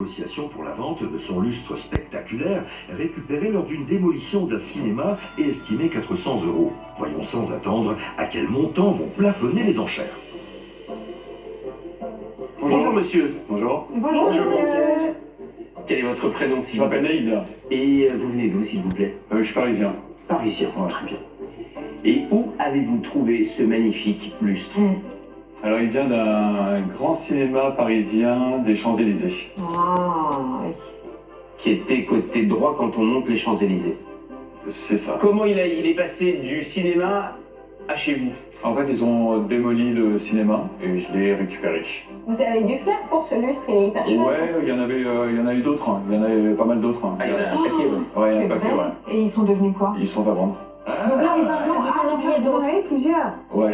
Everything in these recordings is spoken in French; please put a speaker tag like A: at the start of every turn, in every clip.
A: Négociation pour la vente de son lustre spectaculaire, récupéré lors d'une démolition d'un cinéma et estimé 400 €. Voyons sans attendre à quel montant vont plafonner les enchères.
B: Bonjour monsieur.
C: Bonjour.
D: Bonjour monsieur.
B: Quel est votre prénom
C: Je
B: s'il vous plaît?
C: m'appelle Naïd.
B: Et vous venez d'où s'il vous plaît?
C: Je suis parisien.
B: Parisien,
C: Ouais.
B: très bien. Et où avez-vous trouvé ce magnifique lustre?
C: Alors, il vient d'un grand cinéma parisien des Champs-Élysées.
D: Ah, oui.
B: Qui était côté droit quand on monte les Champs-Élysées.
C: C'est ça.
B: Comment il est passé du cinéma à chez vous?
C: En fait, ils ont démoli le cinéma et je l'ai récupéré.
D: Vous avez du flair pour ce lustre, il est hyper chouette.
C: Ouais, il y en a eu d'autres. Hein. Il y en avait pas mal d'autres. Hein.
B: Ah, il y en a un paquet, ouais.
C: Ouais, il y en a
D: C'est
C: un paquet,
D: vrai.
C: ouais.
D: Et ils sont devenus quoi?
C: Ils sont à vendre.
D: Donc là, vous en oubliez
E: Vous en avez plusieurs.
C: Ouais,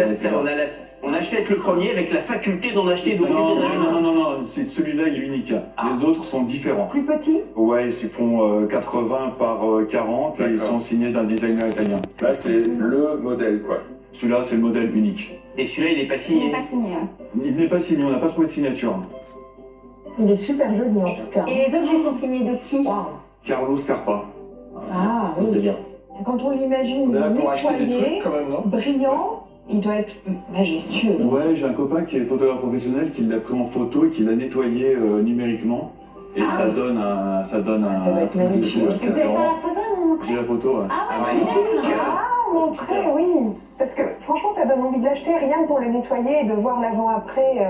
B: On achète le premier avec la faculté d'en acheter d'autres.
C: non, celui-là, il est unique. Les autres sont différents.
E: Plus petit.
C: Ouais, ils font 80 par 40 et ils sont signés d'un designer italien.
F: Là, c'est le modèle, quoi.
C: Celui-là, c'est le modèle unique.
B: Et celui-là, il n'est pas
D: Il
B: signé.
D: n'est pas signé. Ouais.
C: Il n'est pas signé, on n'a pas trouvé de signature.
E: Il est super joli en tout cas.
D: Et les autres, ils sont signés de qui?
E: Waouh.
C: Carlo Scarpa.
E: Ah
F: Ça, c'est
E: oui.
F: bien.
E: Quand on l'imagine
F: On est là pour acheter des
E: nettoyé,
F: trucs, quand même, non?
E: brillant, il doit être majestueux.
C: Ouais, j'ai un copain qui est photographe professionnel qui l'a pris en photo et qui l'a nettoyé numériquement. Et ça donne un. Ça doit
E: être
C: truc,
E: magnifique.
C: c'est
D: Vous avez
C: vraiment-
D: pas la photo à nous montrer?
C: J'ai la photo, ouais.
D: Ah ouais,
B: magnifique.
D: super.
E: Ah, montrer, oui. Parce que franchement, ça donne envie de l'acheter rien que pour le nettoyer et de voir l'avant-après.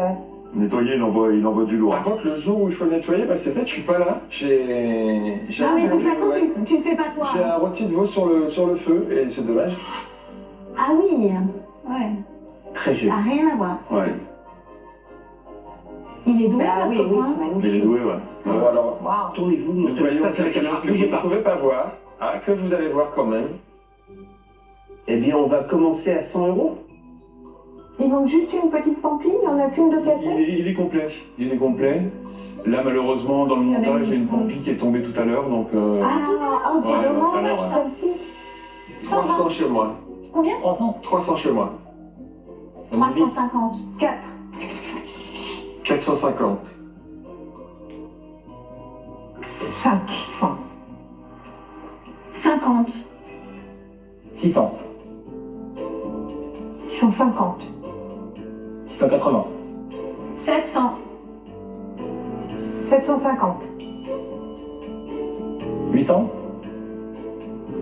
C: Nettoyer, il envoie du lourd.
F: Par contre, le jour où il faut le nettoyer, bah, c'est bête, je suis pas là. J'ai
D: Non, mais de toute façon,
F: ouais.
D: tu le fais pas toi.
F: J'ai un rôti de veau sur le feu, et c'est dommage.
D: Ah oui, ouais.
B: Très joli.
D: Ça n'a rien à voir.
C: Ouais,
D: Il est doué,
E: Bah
D: votre
E: oui, oui,
D: copain.
E: c'est
C: il est
E: magnifique.
C: doué, ouais.
F: Bon, alors,
E: Waouh.
B: Tournez-vous, montrez
F: voyons
B: face à la
F: quelque
B: caméra.
F: chose que vous
B: Bougez
F: ne
B: pas.
F: pouvez pas voir, que vous allez voir quand même.
B: Eh bien, on va commencer à 100 €.
E: Il manque juste une petite pampille, il n'y en a qu'une de cassée.
C: Il est complet. Il est complet. Là, malheureusement, dans le
E: Il y en a
C: montage, il y a une
E: une.
C: pampille qui est tombée tout à l'heure, donc.
E: Ah, c'est
C: Ouais,
E: dommage,
C: alors, ouais.
E: celle-ci.
F: 300 chez moi.
D: Combien?
F: 300 chez moi.
D: 350.
E: 4.
F: 450.
E: 500.
D: 50.
G: 600,
E: 650.
G: 680,
D: 700.
E: 750.
G: 800,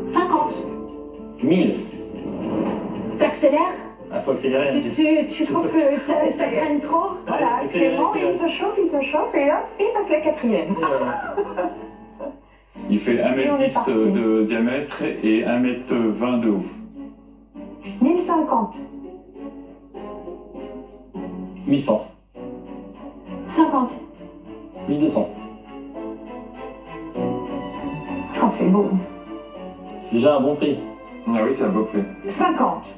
D: 50.
G: 1000.
D: T'accélères?
G: Ah, faut accélérer.
D: Tu trouves que ça traîne trop?
E: Voilà,
G: Accélérez,
E: Clément,
G: accélérez.
E: il se chauffe, et hop, il passe la quatrième.
C: Il fait
E: Et on est
C: 1m10
E: parti.
C: de diamètre et 1m20 de haut.
E: 1050.
G: 1100,
D: 50.
G: 1200.
E: Ah, c'est beau.
G: Déjà un bon prix.
F: Ah oui, c'est un beau prix.
E: 50.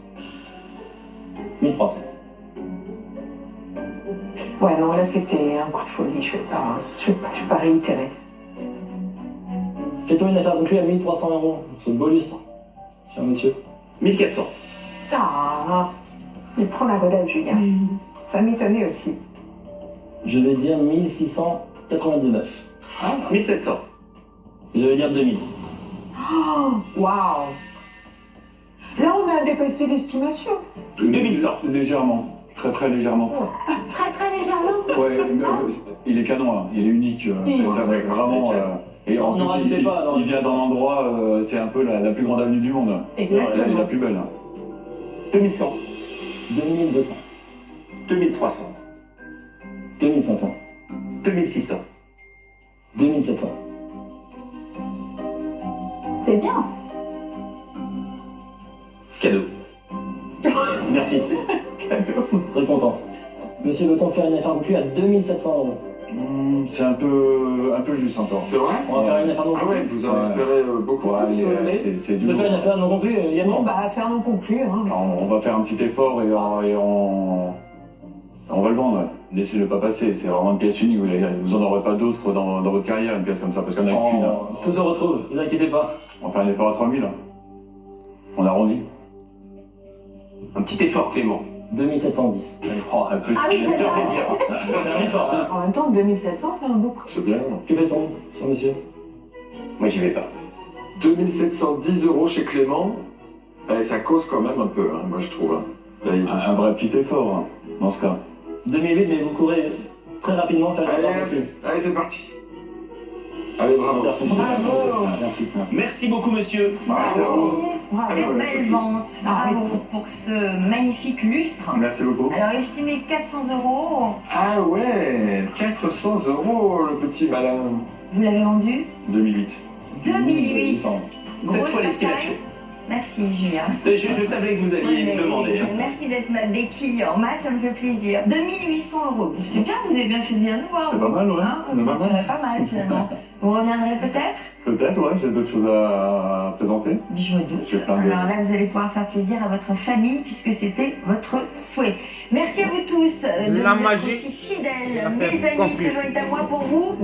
G: 1300.
E: Ouais, non, là, c'était un coup de folie, je vais pas réitérer.
G: Fais-toi une affaire conclue à 1300 € pour ce beau lustre. Cher monsieur.
B: 1400.
E: Ah, il prend la relève, Julien. Ça m'étonnait aussi.
G: Je vais dire 1699.
B: 1700.
G: Je vais dire 2000.
E: Waouh. Là, on a dépassé l'estimation.
B: 2100.
C: Légèrement. Très très légèrement.
D: Très très légèrement.
C: Ouais, il est canon, hein. Il est unique. C'est vrai, vraiment. Et en
G: Non,
C: plus,
G: rajoutez pas, non.
C: il vient d'un endroit, c'est un peu la plus grande avenue du monde.
E: Exactement.
C: Elle est la plus belle.
B: 2100.
G: 2200.
B: 2300.
G: 2500.
B: 2600.
G: 2700.
D: C'est bien.
B: Cadeau.
G: Merci. Très content. Monsieur, veut-on faire une affaire conclue à 2700 €?
C: C'est un peu juste encore.
F: C'est vrai?
G: On va faire une affaire non
F: Ah ouais,
G: conclue.
F: vous en
C: Ouais.
F: espérez beaucoup
C: Ouais,
F: plus,
C: mais,
F: Léo?
C: c'est du
G: On peut faire une
C: lourd.
G: affaire non conclue, Yann?
E: Bon, bah, faire non conclu. Hein.
C: On va faire un petit effort et on va le vendre. Laissez-le pas passer. C'est vraiment une pièce unique. Vous en aurez pas d'autres dans votre carrière, une pièce comme ça, parce qu'on a qu'une. Hein.
G: Tout se retrouve, ne vous inquiétez pas.
C: On va faire un effort à 3000. On arrondit.
B: Un petit effort, Clément.
G: 2710.
C: Oh, un peu.
D: Ah oui, c'est
G: Ça
D: ça.
G: fait plaisir. C'est un effort. Hein.
H: En même temps, 2700, c'est un beau prix.
F: C'est bien.
G: Que fait-on, cher monsieur?
B: Moi, j'y vais pas.
F: 2710 € chez Clément, ça cause quand même un peu, hein, moi je trouve. Hein. Là,
C: Un vrai petit effort, hein, dans ce cas.
G: 2008, mais vous courez très rapidement faire une
F: Allez,
G: affaire conclue.
F: allez, c'est parti. Allez, bravo.
H: Bravo.
C: Merci.
B: Merci beaucoup, monsieur.
F: Bravo.
H: Bravo.
F: Ah, ouais,
I: Belle vente, bravo pour ce magnifique lustre.
C: Merci beaucoup.
I: Alors estimé 400 €,
F: Ah ouais, 400 € le petit malin.
I: vous l'avez vendu
C: 2008.
I: 2008.
B: Cette
I: Grosse
B: fois, l'estimation.
I: bataille. Merci Julien.
B: Je savais que vous alliez me demander. Hein.
I: Merci d'être ma béquille en maths, ça me fait plaisir. 2800 €. C'est bien, vous avez bien fait de venir nous voir.
C: C'est pas mal, ouais.
I: Hein,
C: C'est
I: vous
C: pas
I: en
C: mal.
I: tirez pas mal finalement. Vous reviendrez peut-être?
C: Peut-être, ouais, j'ai d'autres choses à présenter.
I: Je me doute.
C: J'ai plein de-
I: Alors là, vous allez pouvoir faire plaisir à votre famille puisque c'était votre souhait. Merci à vous tous de
J: La
I: vous être
J: magie.
I: aussi fidèles.
J: Ça fait
I: Mes amis,
J: compliqué.
I: ce jour est à moi pour vous.